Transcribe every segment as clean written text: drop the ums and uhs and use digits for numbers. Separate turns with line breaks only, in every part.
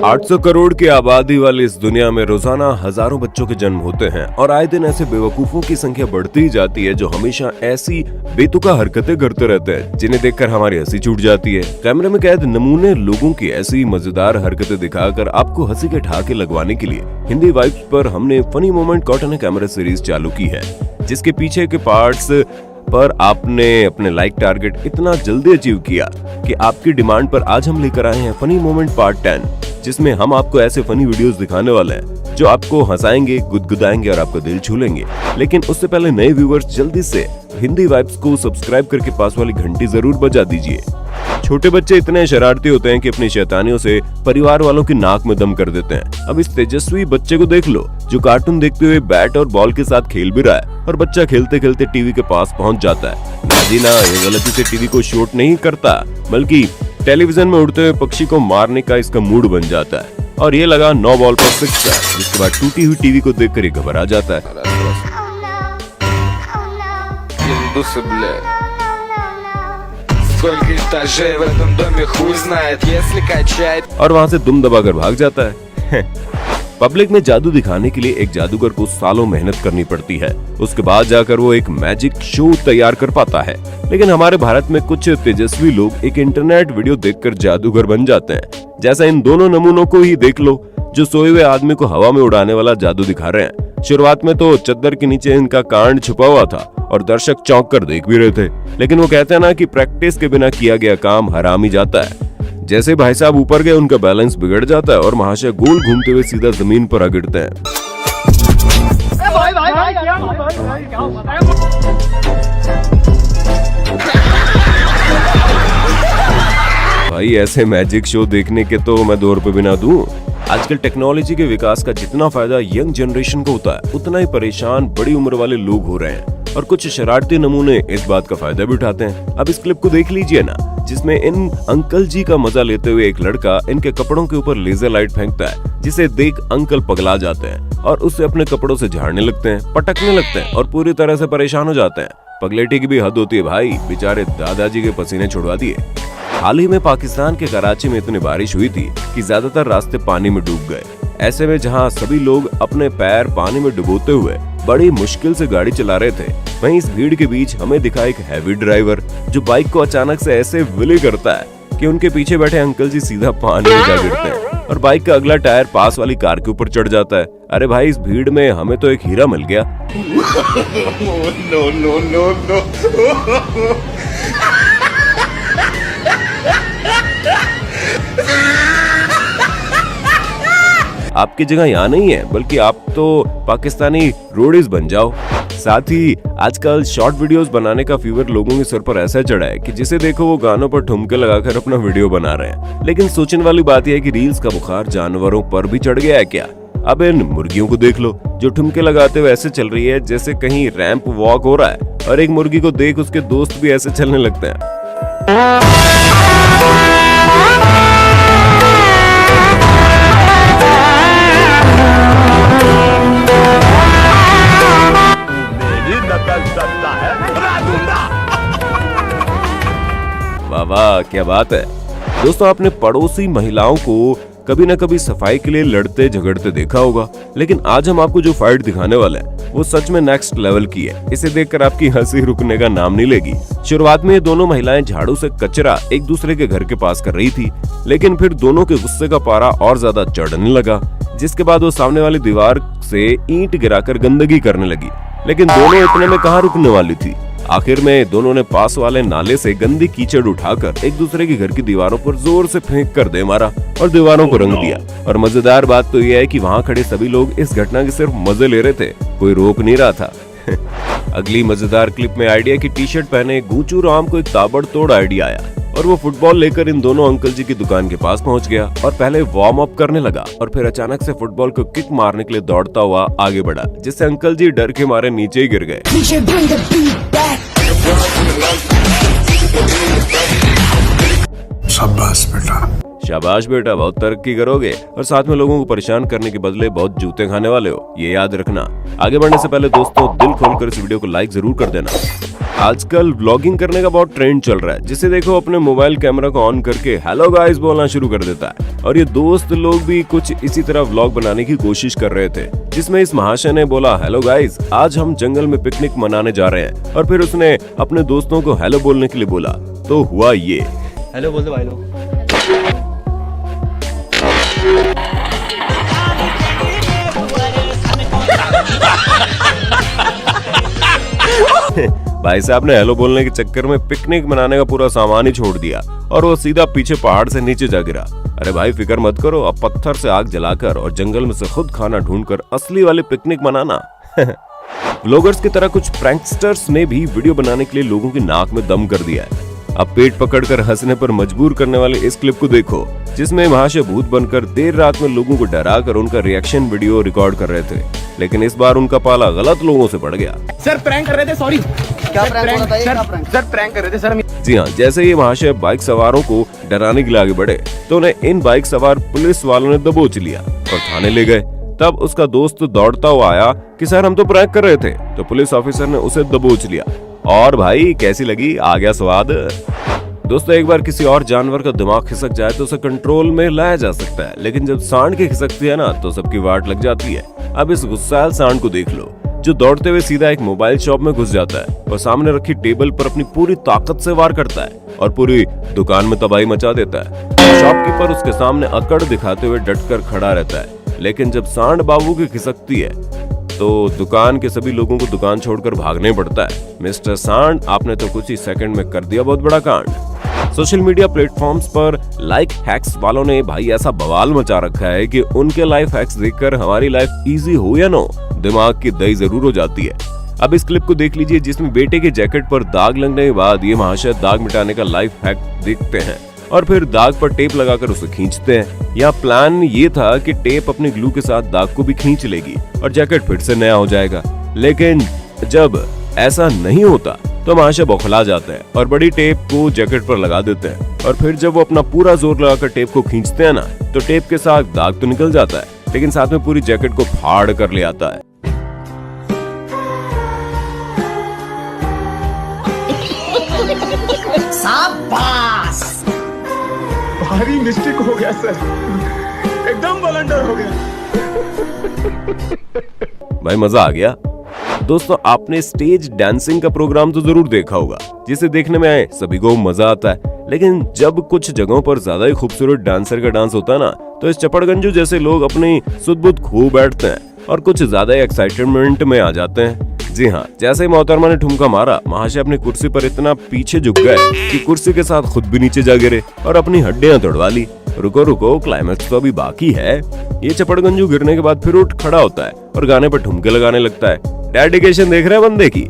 $800 करोड़ की आबादी वाली इस दुनिया में रोजाना हजारों बच्चों के जन्म होते हैं और आए दिन ऐसे बेवकूफों की संख्या बढ़ती ही जाती है जो हमेशा ऐसी बेतुका हरकतें करते रहते हैं जिन्हें देखकर हमारी हंसी छूट जाती है। कैमरे में कैद नमूने लोगों की ऐसी मजेदार हरकतें दिखाकर आपको हंसी के ठहाके लगवाने के लिए हिंदी वाइब्स पर हमने funny moment caught on camera series चालू की है, जिसके पीछे के पार्ट्स पर आपने अपने लाइक टारगेट इतना जल्दी अचीव किया कि आपकी डिमांड पर आज हम लेकर आए हैं फनी मोमेंट पार्ट 10, जिसमें हम आपको ऐसे फनी वीडियोस दिखाने वाले हैं जो आपको हंसाएंगे, गुदगुदाएंगे और आपका दिल छू लेंगे। लेकिन उससे पहले नए व्यूवर्स जल्दी से हिंदी वाइब्स को सब्सक्राइब करके पास वाली घंटी जरूर बजा दीजिए। छोटे बच्चे इतने शरारती होते हैं कि अपनी शैतानियों से परिवार वालों की नाक में दम कर देते हैं। अब इस तेजस्वी बच्चे को देख लो जो कार्टून देखते हुए बैट और बॉल के साथ खेल भी रहा है और बच्चा खेलते खेलते टीवी के पास पहुंच जाता है। ना जी ना, ये गलती से टीवी को शॉट नहीं करता बल्कि टेलीविजन में उड़ते हुए पक्षी को मारने का इसका मूड बन जाता है और ये लगा 9 बॉल पर 6 का, जिसके बाद टूटी हुई टीवी को देखकर ये घबरा जाता है। और वहाँ से दुम दबाकर भाग जाता है। पब्लिक में जादू दिखाने के लिए एक जादूगर को सालों मेहनत करनी पड़ती है, उसके बाद जाकर वो एक मैजिक शो तैयार कर पाता है। लेकिन हमारे भारत में कुछ तेजस्वी लोग एक इंटरनेट वीडियो देखकर जादूगर बन जाते हैं। जैसा इन दोनों नमूनों को ही देख लो जो सोए हुए आदमी को हवा में उड़ाने वाला जादू दिखा रहे हैं। शुरुआत में तो चद्दर के नीचे इनका कांड छुपा हुआ था और दर्शक चौंक कर देख भी रहे थे, लेकिन वो कहते हैं ना कि प्रैक्टिस के बिना किया गया काम हराम ही जाता है। जैसे भाई साहब ऊपर गए उनका बैलेंस बिगड़ जाता है और महाशय गोल घूमते हुए सीधा जमीन पर आ गिरते हैं। भाई ऐसे मैजिक शो देखने के तो मैं 2 रुपए भी ना दूं। आजकल टेक्नोलॉजी के विकास का जितना फायदा यंग जनरेशन को होता है उतना ही परेशान बड़ी उम्र वाले लोग हो रहे हैं और कुछ शरारती नमूने इस बात का फायदा भी उठाते हैं। अब इस क्लिप को देख लीजिए ना, जिसमें इन अंकल जी का मजा लेते हुए एक लड़का इनके कपड़ों के ऊपर लेजर लाइट फेंकता है, जिसे देख अंकल पगला जाते हैं और उसे अपने कपड़ों से झाड़ने लगते हैं, पटकने लगते हैं और पूरी तरह से परेशान हो जाते हैं। पगलेटी की भी हद होती है भाई, बेचारे दादाजी के पसीने छुड़वा दिए। हाल ही में पाकिस्तान के कराची में इतनी बारिश हुई थी कि ज्यादातर रास्ते पानी में डूब गए। ऐसे में जहां सभी लोग अपने पैर पानी में डुबोते हुए बड़ी मुश्किल से गाड़ी चला रहे थे, वहीं इस भीड़ के बीच हमें दिखा एक हैवी ड्राइवर जो बाइक को अचानक से ऐसे विले करता है कि उनके पीछे बैठे अंकल जी सीधा पानी में जा गिरते हैं और बाइक का अगला टायर पास वाली कार के ऊपर चढ़ जाता है। अरे भाई, इस भीड़ में हमें तो एक हीरा मिल गया। आपकी जगह यहाँ नहीं है, बल्कि आप तो पाकिस्तानी रोडीज बन जाओ। साथ ही आजकल शॉर्ट वीडियोस बनाने का फीवर लोगों के सर पर ऐसा चढ़ा है कि जिसे देखो वो गानों पर ठुमके लगाकर अपना वीडियो बना रहे हैं। लेकिन सोचने वाली बात यह है कि रील्स का बुखार जानवरों पर भी चढ़ गया है क्या? अब इन मुर्गियों को देख लो जो ठुमके लगाते हुए ऐसे चल रही है जैसे कहीं रैंप वॉक हो रहा है, और एक मुर्गी को देख उसके दोस्त भी ऐसे चलने लगते हैं। वाह, क्या बात है। दोस्तों, आपने पड़ोसी महिलाओं को कभी न कभी सफाई के लिए लड़ते झगड़ते देखा होगा, लेकिन आज हम आपको जो फाइट दिखाने वाले हैं वो सच में नेक्स्ट लेवल की है। इसे देखकर आपकी हंसी रुकने का नाम नहीं लेगी। शुरुआत में ये दोनों महिलाएं झाड़ू से कचरा एक दूसरे के घर के पास कर रही थी, लेकिन फिर दोनों के गुस्से का पारा और ज्यादा चढ़ने लगा, जिसके बाद वो सामने वाली दीवार से ईंट गिराकर गंदगी करने लगी। लेकिन दोनों इतने में कहाँ रुकने वाली थी। आखिर में दोनों ने पास वाले नाले से गंदी कीचड़ उठाकर एक दूसरे के घर की दीवारों पर जोर से फेंक कर दे मारा और दीवारों को रंग दिया। और मजेदार बात तो यह है कि वहाँ खड़े सभी लोग इस घटना के सिर्फ मजे ले रहे थे, कोई रोक नहीं रहा था। अगली मजेदार क्लिप में आइडिया की टी-शर्ट पहने गूंचू राम को एक ताबड़तोड़ आइडिया आया और वो फुटबॉल लेकर इन दोनों अंकल जी की दुकान के पास पहुंच गया और पहले वार्म अप करने लगा और फिर अचानक से फुटबॉल को किक मारने के लिए दौड़ता हुआ आगे बढ़ा, जिससे अंकल जी डर के मारे नीचे ही गिर गए। शाबाश बेटा, शाबाश बेटा, बहुत तरक्की करोगे और साथ में लोगों को परेशान करने के बदले बहुत जूते खाने वाले हो, ये याद रखना। आगे बढ़ने से पहले दोस्तों, दिल खोलकर इस वीडियो को लाइक जरूर कर देना। आजकल व्लॉगिंग करने का बहुत ट्रेंड चल रहा है, जिसे देखो अपने मोबाइल कैमरा को ऑन करके हेलो गाइस बोलना शुरू कर देता है। और ये दोस्त लोग भी कुछ इसी तरह व्लॉग बनाने की कोशिश कर रहे थे, जिसमें इस महाशय ने बोला हेलो गाइस, आज हम जंगल में पिकनिक मनाने जा रहे हैं। और फिर उसने अपने दोस्तों को हेलो बोलने के लिए बोला, तो हुआ ये।
हेलो बोल दो भाई लोग।
भाई साहब ने हेलो बोलने के चक्कर में पिकनिक मनाने का पूरा सामान ही छोड़ दिया और वो सीधा पीछे पहाड़ से नीचे जा गिरा। अरे भाई फिक्र मत करो, अब पत्थर से आग जलाकर और जंगल में से खुद खाना ढूंढकर असली वाली पिकनिक मनाना। व्लॉगर्स की तरह कुछ प्रैंकस्टर्स ने भी वीडियो बनाने के लिए लोगों की नाक में दम कर दिया है। अब पेट पकड़कर हंसने पर मजबूर करने वाले इस क्लिप को देखो, जिसमें महाशय भूत बनकर देर रात में लोगों को डराकर उनका रिएक्शन वीडियो रिकॉर्ड कर रहे थे। लेकिन इस बार उनका पाला गलत लोगों से पड़ गया।
सर प्रैंक कर रहे थे, सॉरी। क्या प्रैंक सर प्रैंक कर रहे थे सर।
जी हाँ, जैसे ये महाशय बाइक सवारों को डराने के लिए आगे बढ़े तो उन्हें इन बाइक सवार पुलिस वालों ने दबोच लिया और थाने ले गए। तब उसका दोस्त दौड़ता हुआ आया कि सर हम तो प्रैंक कर रहे थे। तो पुलिस ऑफिसर ने उसे दबोच लिया। और भाई कैसी लगी, आ गया स्वाद। दोस्तों एक बार किसी और जानवर का दिमाग खिसक जाए तो उसे कंट्रोल में लाया जा सकता है, लेकिन जब सांड की खिसकती है ना तो सबकी वाट लग जाती है। अब इस गुस्सैल सांड को देख लो, जो दौड़ते हुए सीधा एक मोबाइल शॉप में घुस जाता है और सामने रखी टेबल पर अपनी पूरी ताकत से वार करता है और पूरी दुकान में तबाही मचा देता है। शॉपकीपर उसके सामने अकड़ दिखाते हुए डटकर खड़ा रहता है। लेकिन जब सांड बाबू की खिसकती है तो दुकान के सभी लोगों को दुकान छोड़कर भागने पड़ता है। मिस्टर सांड, आपने तो कुछ ही सेकंड में कर दिया बहुत बड़ा कांड। सोशल मीडिया प्लेटफॉर्म्स पर लाइफ हैक्स वालों ने भाई ऐसा बवाल मचा रखा है कि उनके लाइफ हैक्स देखकर हमारी लाइफ इजी हो या नो, दिमाग की दही जरूर हो जाती है। अब इस क्लिप को देख लीजिए, जिसमें बेटे के जैकेट पर दाग लगने के बाद ये महाशय दाग मिटाने का लाइफ हैक देखते हैं और फिर दाग पर टेप लगाकर उसे खींचते हैं। यहाँ प्लान ये था कि टेप अपनी ग्लू के साथ दाग को भी खींच लेगी और जैकेट फिर से नया हो जाएगा। लेकिन जब ऐसा नहीं होता तो महाशय बौखला जाते हैं और बड़ी टेप को जैकेट पर लगा देते हैं। और फिर जब वो अपना पूरा जोर लगाकर टेप को खींचते हैं ना, तो टेप के साथ दाग तो निकल जाता है, लेकिन साथ में पूरी जैकेट को फाड़ कर ले आता है।
शाबाश, भारी मिस्टेक हो गया सर, एकदम ब्लंडर हो गया।
भाई मजा आ गया। दोस्तों आपने स्टेज डांसिंग का प्रोग्राम तो जरूर देखा होगा, जिसे देखने में सभी को मजा आता है। लेकिन जब कुछ जगहों पर ज्यादा ही खूबसूरत डांसर का डांस होता है ना, तो इस चपड़गंजू जैसे लोग अपनी सुध-बुध खो बैठते हैं और कुछ ज्यादा एक्साइटमेंट में आ जाते हैं। जी हाँ, जैसे ही मोहतरमा ने ठुमका मारा, महाशय अपनी कुर्सी पर इतना पीछे झुक गए कि कुर्सी के साथ खुद भी नीचे जा गिरे और अपनी हड्डियां तोड़वा ली। रुको रुको, क्लाइमैक्स तो अभी बाकी है। ये चपड़गंजू गिरने के बाद फिर उठ खड़ा होता है और गाने पर ठुमके लगाने लगता है। डेडिकेशन देख रहे हैं बंदे की।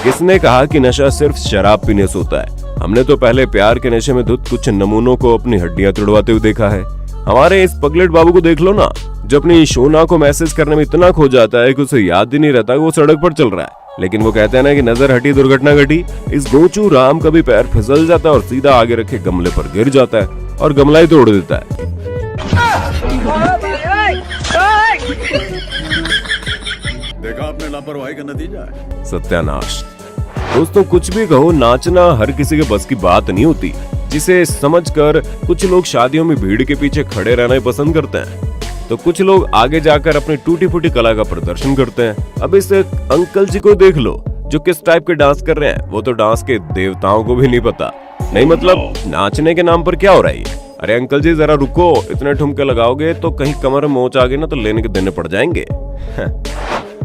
किसने कहा कि नशा सिर्फ शराब पीने से होता है? हमने तो पहले प्यार के नशे में धुत कुछ नमूनों को अपनी हड्डियां तोड़वाते हुए देखा है। हमारे इस पगलेट बाबू को देख लो ना, जो अपनी शोना को मैसेज करने में इतना खो जाता है कि उसे याद ही नहीं रहता कि वो सड़क पर चल रहा है। लेकिन वो कहते हैं ना कि नजर हटी दुर्घटना घटी। इस गोचू राम का भी पैर फिसल जाता है और सीधा आगे रखे गमले पर गिर जाता है और गमला ही तोड़ देता है।
देखा आपने लापरवाही का नतीजा है।
सत्यानाश। दोस्तों कुछ भी कहो, नाचना हर किसी के बस की बात नहीं होती, जिसे समझकर कुछ लोग शादियों में भीड़ के पीछे खड़े रहना ही पसंद करते हैं, तो कुछ लोग आगे जाकर अपनी टूटी फूटी कला का प्रदर्शन करते हैं। अब इस अंकल जी को देख लो, जो किस टाइप के डांस कर रहे हैं। वो तो डांस के देवताओं को भी नहीं पता। नहीं मतलब नाचने के नाम पर क्या हो रहा है? अरे अंकल जी जरा रुको, इतने ठुमके लगाओगे तो कहीं कमर में मोच आ गई ना तो लेने के देने पड़ जाएंगे।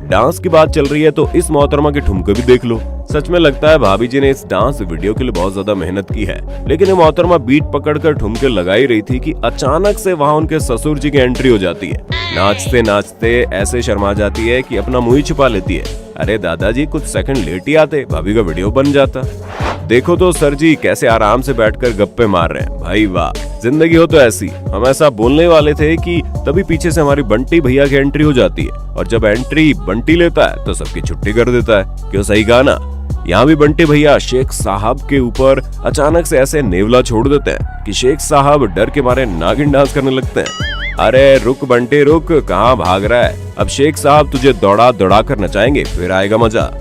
डांस की बात चल रही है तो इस मोहतरमा के ठुमके भी देख लो। सच में लगता है भाभी जी ने इस डांस वीडियो के लिए बहुत ज्यादा मेहनत की है। लेकिन ये मोहतरमा बीट पकड़कर ठुमके लगा ही रही थी कि अचानक से वहाँ उनके ससुर जी की एंट्री हो जाती है। नाचते नाचते ऐसे शर्मा जाती है कि अपना मुंह ही छुपा लेती है। अरे दादाजी कुछ सेकंड लेट ही आते, भाभी का वीडियो बन जाता। देखो तो सर जी कैसे आराम से बैठकर गप्पे मार रहे हैं। भाई वाह, जिंदगी हो तो ऐसी। हम ऐसा बोलने वाले थे कि तभी पीछे से हमारी बंटी भैया की एंट्री हो जाती है और जब एंट्री बंटी लेता है तो सबकी छुट्टी कर देता है। क्यों, सही कहा ना? यहाँ भी बंटी भैया शेख साहब के ऊपर अचानक से ऐसे नेवला छोड़ देते हैं कि शेख साहब डर के मारे नागिन डांस करने लगते हैं। अरे रुक बंटी रुक, कहाँ भाग रहा है? अब शेख साहब तुझे दौड़ा दौड़ा कर नचाएंगे, फिर आएगा मजा।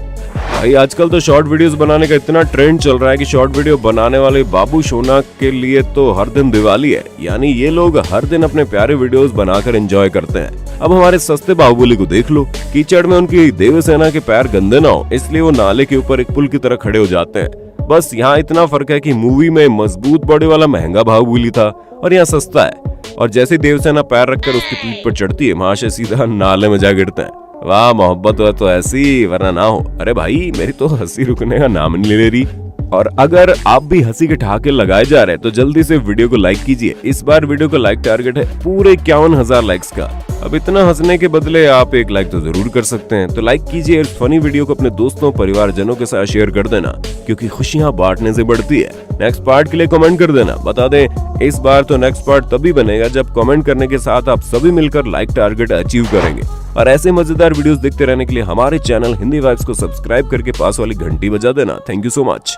भाई आजकल तो शॉर्ट वीडियोस बनाने का इतना ट्रेंड चल रहा है कि शॉर्ट वीडियो बनाने वाले बाबू सोना के लिए तो हर दिन दिवाली है। यानी ये लोग हर दिन अपने प्यारे वीडियोस बनाकर एंजॉय करते हैं। अब हमारे सस्ते बाहुबली को देख लो, कीचड़ में उनकी देवसेना के पैर गंदे ना हो इसलिए वो नाले के ऊपर एक पुल की तरह खड़े हो जाते हैं। बस यहाँ इतना फर्क है कि मूवी में मजबूत बॉडी वाला महंगा बाहुबली था और यहाँ सस्ता है। और जैसे देवसेना पैर रखकर उसकी पीठ पर चढ़ती है, महाशय सीधा नाले में जा गिरते हैं। वाह मोहब्बत हो तो ऐसी, वरना ना हो। अरे भाई मेरी तो हंसी रुकने का नाम नहीं ले रही। और अगर आप भी हंसी के ठहाके लगाए जा रहे हैं तो जल्दी से वीडियो को लाइक कीजिए। इस बार वीडियो को लाइक टारगेट है पूरे 51,000 लाइक्स का। अब इतना हंसने के बदले आप एक लाइक तो जरूर कर सकते हैं। तो लाइक कीजिए, इस फनी वीडियो को अपने दोस्तों परिवारजनों के साथ शेयर कर देना, क्योंकि खुशियां बांटने से बढ़ती है। नेक्स्ट पार्ट के लिए कमेंट कर देना। बता दें इस बार तो नेक्स्ट पार्ट तभी बनेगा जब कमेंट करने के साथ आप सभी मिलकर लाइक टारगेट अचीव करेंगे। और ऐसे मजेदार वीडियोस देखते रहने के लिए हमारे चैनल हिंदी वाइब्स को सब्सक्राइब करके पास वाली घंटी बजा देना। Thank you so much.